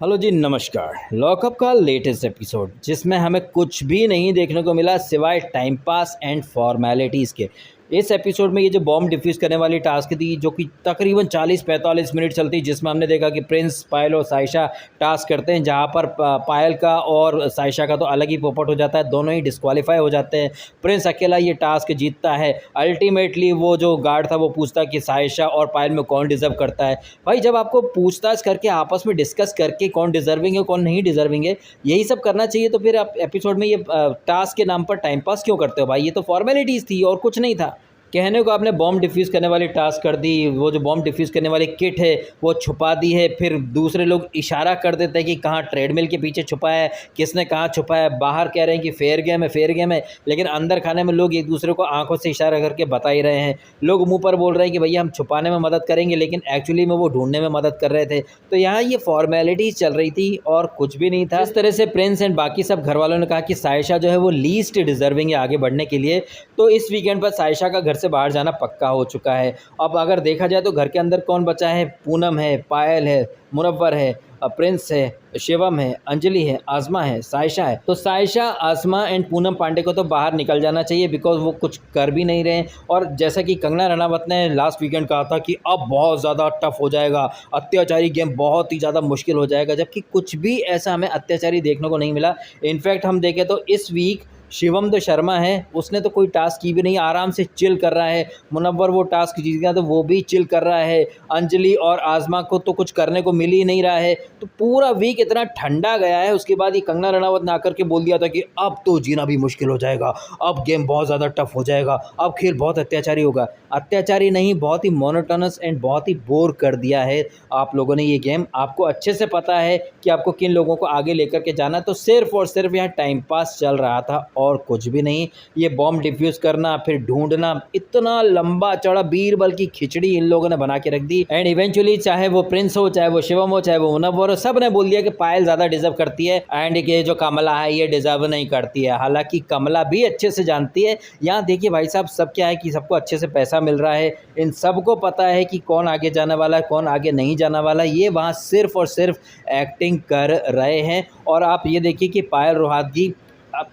Hello जी, नमस्कार। Lockup का latest episode जिसमें हमें कुछ भी नहीं देखने को मिला सिवाय टाइम पास एंड फॉर्मेलिटीज़ के। इस एपिसोड में ये जो बॉम्ब डिफ्यूज़ करने वाली टास्क थी जो कि तकरीबन 40-45 मिनट चलती, जिसमें हमने देखा कि प्रिंस, पायल और साइशा टास्क करते हैं, जहाँ पर पायल का और साइशा का तो अलग ही पोपट हो जाता है, दोनों ही डिस्क्वालीफाई हो जाते हैं। प्रिंस अकेला ये टास्क जीतता है। अल्टीमेटली वो जो गार्ड था वो पूछता कि साइशा और पायल में कौन डिज़र्व करता है। भाई, जब आपको पूछताछ करके आपस में डिस्कस करके कौन डिज़र्विंग है कौन नहीं डिज़र्विंग है, यही सब करना चाहिए, तो फिर आप एपिसोड में ये टास्क के नाम पर टाइम पास क्यों करते हो भाई? ये तो फॉर्मेलिटीज़ थी और कुछ नहीं था। कहने को आपने बॉम्ब डिफ्यूज़ करने वाली टास्क कर दी, वो जो बॉम्ब डिफ्यूज़ करने वाली किट है वो छुपा दी है, फिर दूसरे लोग इशारा कर देते हैं कि कहाँ ट्रेडमिल के पीछे छुपा है, किसने कहाँ छुपा है, बाहर कह रहे हैं कि फेयर गेम है फेयर गेम है, लेकिन अंदर खाने में लोग एक दूसरे को आंखों से इशारा करके बता ही रहे हैं। लोग मुंह पर बोल रहे हैं कि भैया हम छुपाने में मदद करेंगे, लेकिन एक्चुअली में वो ढूंढने में मदद कर रहे थे। तो यहाँ ये फॉर्मेलिटीज़ चल रही थी और कुछ भी नहीं था। इस तरह से प्रिंस एंड बाकी सब घर वालों ने कहा कि साइशा जो है वो लीस्ट डिज़र्विंग है आगे बढ़ने के लिए, तो इस वीकेंड पर साइशा का घर से बाहर जाना पक्का हो चुका है। अब अगर देखा जाए तो घर के अंदर कौन बचा है? पूनम है, पायल है, मुनव्वर है, प्रिंस है, शिवम है, अंजलि है, आज़मा है, साइशा है। तो साइशा, आज़मा एंड पूनम पांडे को तो बाहर निकल जाना चाहिए, बिकॉज वो कुछ कर भी नहीं रहे हैं। और जैसा कि कंगना रनावत ने लास्ट वीकेंड कहा था कि अब बहुत ज़्यादा टफ हो जाएगा, अत्याचारी गेम बहुत ही ज़्यादा मुश्किल हो जाएगा, जबकि कुछ भी ऐसा हमें अत्याचारी देखने को नहीं मिला। इनफैक्ट हम देखें तो इस वीक शिवम तो शर्मा है, उसने तो कोई टास्क की भी नहीं, आराम से चिल कर रहा है। मुनव्वर वो टास्क जीत गया तो वो भी चिल कर रहा है। अंजलि और आज़मा को तो कुछ करने को मिल ही नहीं रहा है। तो पूरा वीक इतना ठंडा गया है। उसके बाद ये कंगना रनावत ने आकर के बोल दिया था कि अब तो जीना भी मुश्किल हो जाएगा, अब गेम बहुत ज़्यादा टफ हो जाएगा, अब खेल बहुत अत्याचारी होगा। अत्याचारी नहीं, बहुत ही मोनोटोनस एंड बहुत ही बोर कर दिया है आप लोगों ने ये गेम। आपको अच्छे से पता है कि आपको किन लोगों को आगे लेकर के जाना है, तो सिर्फ और सिर्फ यहाँ टाइम पास चल रहा था और कुछ भी नहीं। ये बॉम्ब डिफ्यूज़ करना, फिर ढूंढना, इतना लंबा चौड़ा बीरबल की खिचड़ी इन लोगों ने बना के रख दी। एंड इवेंचुअली चाहे वो प्रिंस हो, चाहे वो शिवम हो, चाहे वो मुनव्वर हो, सब ने बोल दिया कि पायल ज़्यादा डिजर्व करती है एंड ये जो कमला है ये डिजर्व नहीं करती है। हालांकि कमला भी अच्छे से जानती है। यहाँ देखिए भाई साहब, सब क्या है कि सबको अच्छे से पैसा मिल रहा है, इन सबको पता है कि कौन आगे जाने वाला है कौन आगे नहीं जाने वाला। ये वहाँ सिर्फ और सिर्फ एक्टिंग कर रहे हैं। और आप ये देखिए कि पायल रोहतगी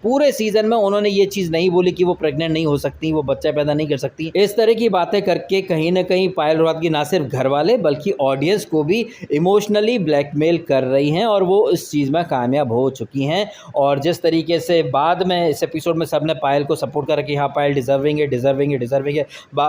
पूरे सीजन में उन्होंने ये चीज़ नहीं बोली कि वो प्रेग्नेंट नहीं हो सकती, वो बच्चा पैदा नहीं कर सकती। इस तरह की बातें करके कहीं ना कहीं पायल रोहतगी ना सिर्फ घर वाले बल्कि ऑडियंस को भी इमोशनली ब्लैकमेल कर रही हैं और वो इस चीज़ में कामयाब हो चुकी हैं। और जिस तरीके से बाद में इस एपिसोड में सबने पायल को सपोर्ट करा कि हाँ पायल डिजर्विंग है डिजर्विंग है डिजर्विंग है,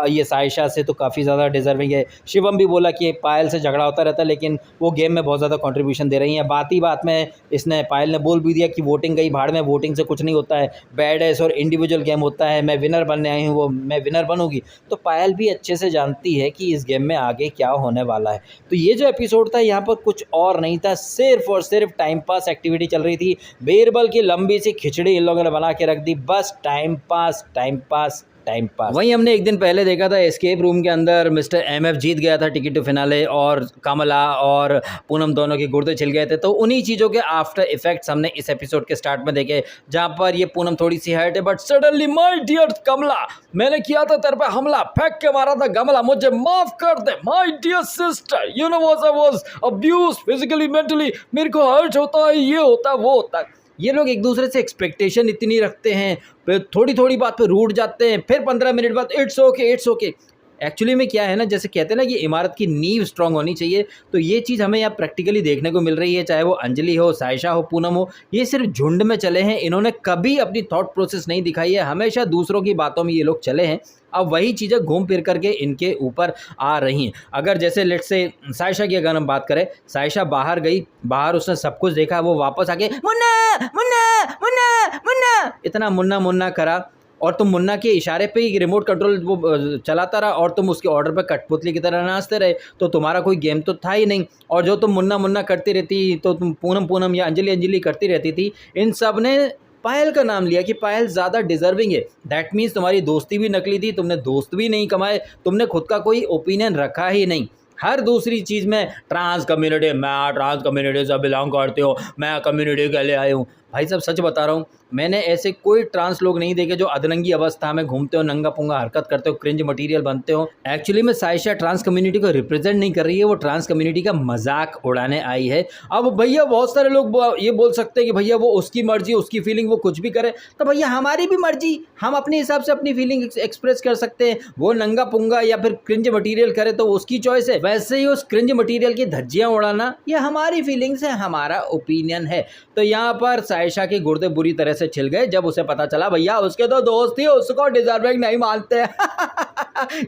ये साइशा से तो काफ़ी ज़्यादा डिजर्विंग है। शिवम भी बोला कि पायल से झगड़ा होता रहता है लेकिन वो गेम में बहुत ज़्यादा कॉन्ट्रीब्यूशन दे रही हैं। बात ही बात में इसने पायल ने बोल भी दिया कि वोटिंग गई भाड़ में, वोटिंग से कुछ नहीं होता है, बैड एस और इंडिविजुअल गेम होता है, मैं विनर बनने आई हूँ, वो मैं विनर बनूंगी। तो पायल भी अच्छे से जानती है कि इस गेम में आगे क्या होने वाला है। तो ये जो एपिसोड था यहाँ पर कुछ और नहीं था, सिर्फ और सिर्फ टाइम पास एक्टिविटी चल रही थी। बीरबल की लंबी सी खिचड़ी इन लोगों ने बना के रख दी, बस time pass time pass time pass. वहीं हमने एक दिन पहले देखा था एस्केप रूम के अंदर मिस्टर एमएफ जीत गया था टिकट टू फिनाले और कमला और पूनम दोनों के गुर्दे छिल गए थे। तो उन्हीं चीज़ों के आफ्टर इफेक्ट्स हमने इस एपिसोड के स्टार्ट में देखे, जहां पर ये पूनम थोड़ी सी हर्ट है बट सडनली माय डियर कमला, मैंने किया था तेरे पे हमला, फेंक के मारा था गमला, मुझे माफ कर दे my dear sister, you know what I was abused physically mentally, मेरे को हर्ट होता है, ये होता है वो होता है। ये लोग एक दूसरे से एक्सपेक्टेशन इतनी रखते हैं, फिर थोड़ी थोड़ी बात पे रूठ जाते हैं, फिर 15 मिनट बाद it's okay it's okay. Actually में क्या है ना, जैसे कहते हैं ना कि इमारत की नींव स्ट्रांग होनी चाहिए, तो ये चीज़ हमें यहाँ प्रैक्टिकली देखने को मिल रही है। चाहे वो अंजलि हो, साइशा हो, पूनम हो, ये सिर्फ झुंड में चले हैं, इन्होंने कभी अपनी थॉट प्रोसेस नहीं दिखाई है, हमेशा दूसरों की बातों में ये लोग चले हैं। अब वही चीज़ें घूम फिर करके इनके ऊपर आ रही हैं। अगर जैसे लेट्स से साइशा की अगर हम बात करें, साइशा बाहर गई, बाहर उसने सब कुछ देखा, वो वापस आके मुन्ना मुन्ना मुन्ना मुन्ना इतना मुन्ना मुन्ना करा और तुम मुन्ना के इशारे पे ही रिमोट कंट्रोल वो चलाता रहा और तुम उसके ऑर्डर पे कठपुतली की तरह नाचते रहे, तो तुम्हारा कोई गेम तो था ही नहीं। और जो तुम मुन्ना मुन्ना करती रहती, तो तुम पूनम पूनम या अंजलि अंजलि करती रहती थी, इन सब ने पायल का नाम लिया कि पायल ज़्यादा डिजर्विंग है। दैट मीन्स तुम्हारी दोस्ती भी नकली थी, तुमने दोस्त भी नहीं कमाए, तुमने खुद का कोई ओपिनियन रखा ही नहीं। हर दूसरी चीज़ में ट्रांस कम्युनिटी, मैं ट्रांस कम्युनिटी से बिलोंग करती हूँ, मैं कम्युनिटी के लिए आई हूँ। भाई साहब सच बता रहा हूँ, मैंने ऐसे कोई ट्रांस लोग नहीं देखे जो अधनंगी अवस्था में घूमते हो, नंगा पुंगा हरकत करते हो, क्रिंज मटेरियल बनते हो। एक्चुअली में साइशा ट्रांस कम्युनिटी को रिप्रेजेंट नहीं कर रही है, वो ट्रांस कम्युनिटी का मजाक उड़ाने आई है। अब भैया बहुत सारे लोग ये बोल सकते हैं कि भैया वो उसकी मर्जी, उसकी फीलिंग, वो कुछ भी करे। तो भैया हमारी भी मर्जी, हम अपने हिसाब से अपनी फीलिंग एक्सप्रेस कर सकते हैं। वो नंगा पुंगा या फिर क्रिंज मटेरियल करे तो उसकी चॉइस है, वैसे ही उस क्रिंज मटेरियल की धज्जियां उड़ाना ये हमारी फीलिंग्स है, हमारा ओपिनियन है। तो यहाँ पर साइशा के गुर्दे बुरी तरह से छिल गए जब उसे पता चला भैया उसके तो दोस्त ही उसको डिजर्विंग नहीं मानते।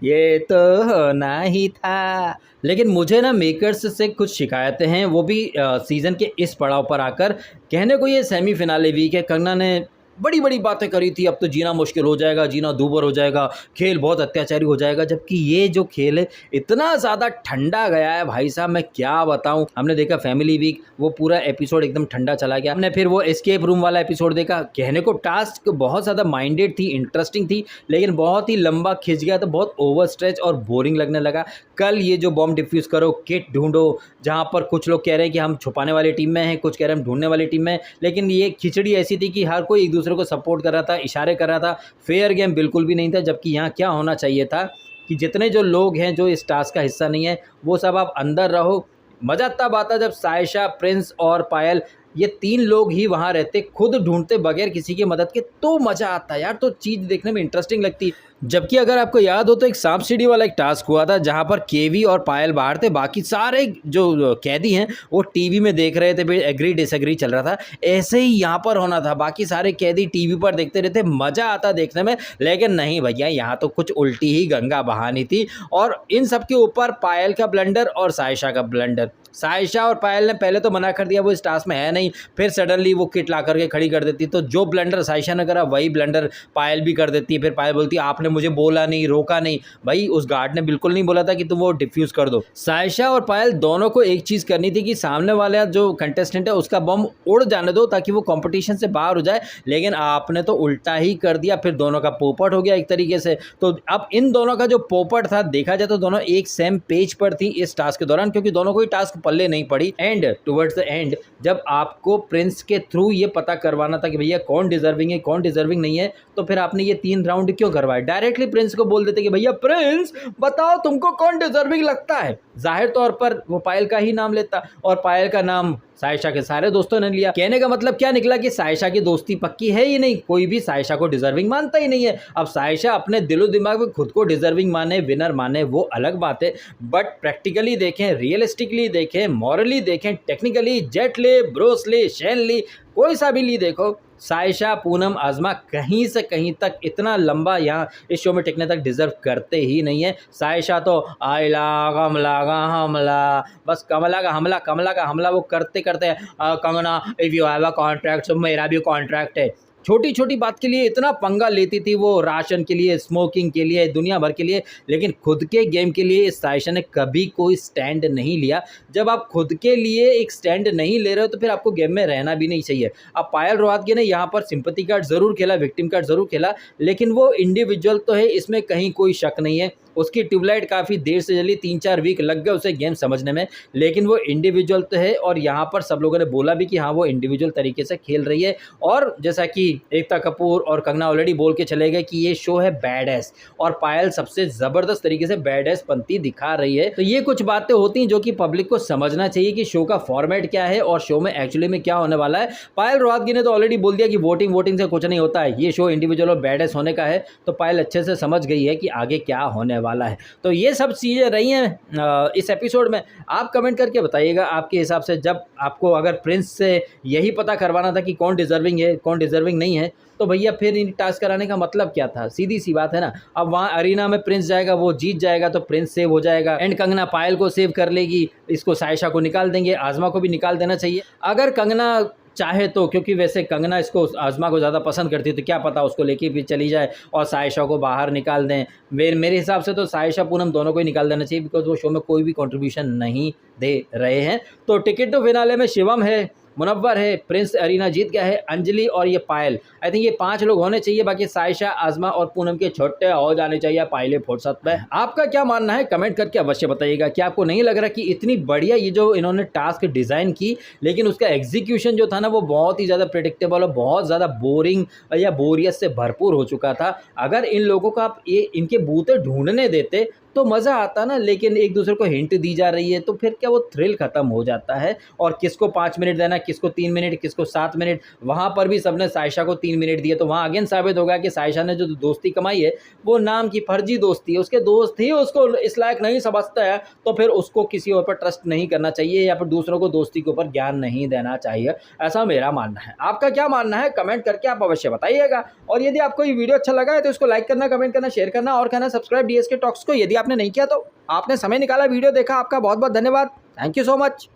ये तो होना ही था। लेकिन मुझे ना मेकर्स से कुछ शिकायतें हैं, वो भी सीज़न के इस पड़ाव पर आकर। कहने को ये सेमीफिनाले वीक है, कंगना ने बड़ी बड़ी बातें करी थी, अब तो जीना मुश्किल हो जाएगा, जीना दूभर हो जाएगा, खेल बहुत अत्याचारी हो जाएगा। जबकि ये जो खेल है इतना ज़्यादा ठंडा गया है भाई साहब, मैं क्या बताऊं। हमने देखा फैमिली वीक, वो पूरा एपिसोड एकदम ठंडा चला गया। हमने फिर वो एस्केप रूम वाला एपिसोड देखा, कहने को टास्क बहुत ज़्यादा माइंडेड थी, इंटरेस्टिंग थी, लेकिन बहुत ही लंबा खिंच गया, तो बहुत ओवर स्ट्रेच और बोरिंग लगने लगा। कल ये जो बॉम्ब डिफ्यूज़ करो, किट ढूंढो, जहाँ पर कुछ लोग कह रहे हैं कि हम छुपाने वाली टीम में हैं, कुछ कह रहे हैं हम ढूंढने वाली टीम में हैं, लेकिन ये खिचड़ी ऐसी थी कि हर कोई एक दूसरे को सपोर्ट कर रहा था, इशारे कर रहा था, फेयर गेम बिल्कुल भी नहीं था। जबकि यहाँ क्या होना चाहिए था कि जितने जो लोग हैं जो इस टास्क का हिस्सा नहीं है, वो सब आप अंदर रहो। मज़ा तब आता जब साइशा, प्रिंस और पायल, ये 3 लोग ही वहाँ रहते, खुद ढूंढते बगैर किसी की मदद के, तो मज़ा आता यार, तो चीज़ देखने में इंटरेस्टिंग लगती। जबकि अगर आपको याद हो तो एक सांप सीढ़ी वाला एक टास्क हुआ था जहाँ पर केवी और पायल बाहर थे, बाकी सारे जो कैदी हैं वो टीवी में देख रहे थे, फिर एग्री डिसएग्री चल रहा था। ऐसे ही यहाँ पर होना था, बाकी सारे कैदी टीवी पर देखते रहते, मज़ा आता देखने में। लेकिन नहीं भैया, यहाँ तो कुछ उल्टी ही गंगा बहानी थी, और इन सब के ऊपर पायल का ब्लंडर और साइशा का ब्लंडर। साइशा और पायल ने पहले तो मना कर दिया, वो इस टास्क में है नहीं, फिर सडनली वो किट ला करके खड़ी कर देती, तो जो ब्लंडर साइशा ने करा वही ब्लंडर पायल भी कर देती है। फिर पायल बोलती है आपने मुझे बोला नहीं, रोका नहीं। भाई उस गार्ड ने बिल्कुल नहीं बोला था कि तुम वो डिफ्यूज़ कर दो। साइशा और पायल दोनों को एक चीज़ करनी थी कि सामने वाला जो कंटेस्टेंट है उसका बम उड़ जाने दो ताकि वो कंपटीशन से बाहर हो जाए, लेकिन आपने तो उल्टा ही कर दिया, फिर दोनों का पोपट हो गया एक तरीके से। तो अब इन दोनों का जो पोपट था, देखा जाए तो दोनों एक सेम पेज पर थी इस टास्क के दौरान, क्योंकि दोनों को ही टास्क पल्ले नहीं पड़ी। एंड टुवर्ड्स द एंड जब आपको प्रिंस के थ्रू ये पता करवाना था कि भैया कौन डिजर्विंग है, कौन डिजर्विंग नहीं है, तो फिर आपने ये 3 राउंड क्यों करवाए? डायरेक्टली प्रिंस को बोल देते कि भैया प्रिंस बताओ तुमको कौन डिजर्विंग लगता है। जाहिर तौर पर वो पायल का ही नाम लेता, और पायल का नाम साइशा के सारे दोस्तों ने लिया। कहने का मतलब क्या निकला कि साइशा की दोस्ती पक्की है ही नहीं, कोई भी साइशा को डिजर्विंग मानता ही नहीं है। अब साइशा अपने दिलो दिमाग में खुद को डिजर्विंग माने, विनर माने, वो अलग बात है, बट प्रैक्टिकली देखें, रियलिस्टिकली देखें, मॉरली देखें, टेक्निकली जेट ले, ब्रूस ली, शेन ली, कोई सा भी ली देखो, साइशा, पूनम, आज़मा कहीं से कहीं तक इतना लंबा यहाँ इस शो में टिकने तक डिजर्व करते ही नहीं है। साइशा तो आइला कमला का हमला, बस कमला का हमला, कमला का हमला वो करते करते Kangana if you have a contract तो मेरा भी कॉन्ट्रैक्ट है। छोटी छोटी बात के लिए इतना पंगा लेती थी वो, राशन के लिए, स्मोकिंग के लिए, दुनिया भर के लिए, लेकिन खुद के गेम के लिए इस साइशा ने कभी कोई स्टैंड नहीं लिया। जब आप खुद के लिए एक स्टैंड नहीं ले रहे हो तो फिर आपको गेम में रहना भी नहीं चाहिए। अब पायल रोहतगी ने यहाँ पर सिंपैथी कार्ड ज़रूर खेला, विक्टिम कार्ड ज़रूर खेला, लेकिन वो इंडिविजुअल तो है, इसमें कहीं कोई शक नहीं है। उसकी ट्यूबलाइट काफ़ी देर से जली, 3-4 वीक लग गए उसे गेम समझने में, लेकिन वो इंडिविजुअल तो है। और यहाँ पर सब लोगों ने बोला भी कि हाँ वो इंडिविजुअल तरीके से खेल रही है। और जैसा कि एकता कपूर और कंगना ऑलरेडी बोल के चले गए कि ये शो है बैड एस, और पायल सबसे ज़बरदस्त तरीके से बैड एस पंथी दिखा रही है। तो ये कुछ बातें होती हैं जो कि पब्लिक को समझना चाहिए कि शो का फॉर्मेट क्या है और शो में एक्चुअली में क्या होने वाला है। पायल रोहतगी ने तो ऑलरेडी बोल दिया कि वोटिंग से कुछ नहीं होता है, ये शो इंडिविजुअल और बैड एस होने का है। तो पायल अच्छे से समझ गई है कि आगे क्या होने वाला है। तो ये सब चीज़ें रही हैं इस एपिसोड में। आप कमेंट करके बताइएगा आपके हिसाब से, जब आपको अगर प्रिंस से यही पता करवाना था कि कौन डिजर्विंग है, कौन डिजर्विंग नहीं है, तो भैया फिर इन टास्क कराने का मतलब क्या था? सीधी सी बात है ना। अब वहाँ अरीना में प्रिंस जाएगा, वो जीत जाएगा तो प्रिंस सेव हो जाएगा, एंड कंगना पायल को सेव कर लेगी, इसको साइशा को निकाल देंगे, आज़मा को भी निकाल देना चाहिए अगर कंगना चाहे तो, क्योंकि वैसे कंगना इसको, आज़मा को ज़्यादा पसंद करती है, तो क्या पता उसको लेके भी चली जाए और साइशा को बाहर निकाल दें। मेरे हिसाब से तो साइशा पूनम दोनों को ही निकाल देना चाहिए, बिकॉज वो शो में कोई भी कंट्रीब्यूशन नहीं दे रहे हैं। तो टिकट टू फिनाले में शिवम है, मुनव्वर है, प्रिंस अरीना जीत गया है, अंजलि और ये पायल। आई थिंक ये 5 लोग होने चाहिए, बाकी साइशा, आज़मा और पूनम के छोटे हो जाने चाहिए पायले फुर्सत में। आपका क्या मानना है कमेंट करके अवश्य बताइएगा। क्या आपको नहीं लग रहा कि इतनी बढ़िया ये जो इन्होंने टास्क डिज़ाइन की, लेकिन उसका एग्जीक्यूशन जो था ना वो बहुत ही ज़्यादा प्रेडिक्टेबल और बहुत ज़्यादा बोरिंग या बोरियत से भरपूर हो चुका था। अगर इन लोगों को आप ये इनके बूते ढूँढने देते तो मज़ा आता ना, लेकिन एक दूसरे को हिंट दी जा रही है तो फिर क्या वो थ्रिल ख़त्म हो जाता है। और किसको 5 मिनट देना, किसको 3 मिनट, किसको 7 मिनट, वहाँ पर भी सबने साइशा को 3 मिनट दिए, तो वहाँ अगेन साबित होगा कि साइशा ने जो दोस्ती कमाई है वो नाम की फर्जी दोस्ती है। उसके दोस्त ही उसको इस लायक नहीं समझता है तो फिर उसको किसी और पर ट्रस्ट नहीं करना चाहिए या फिर दूसरों को दोस्ती के ऊपर ज्ञान नहीं देना चाहिए, ऐसा मेरा मानना है। आपका क्या मानना है कमेंट करके आप अवश्य बताइएगा। और यदि आपको ये वीडियो अच्छा लगा है तो इसको लाइक करना, कमेंट करना, शेयर करना और कहना सब्सक्राइब डीएसके टॉक्स को। यदि आपने नहीं किया तो आपने समय निकाला, वीडियो देखा, आपका बहुत बहुत धन्यवाद। Thank you so much.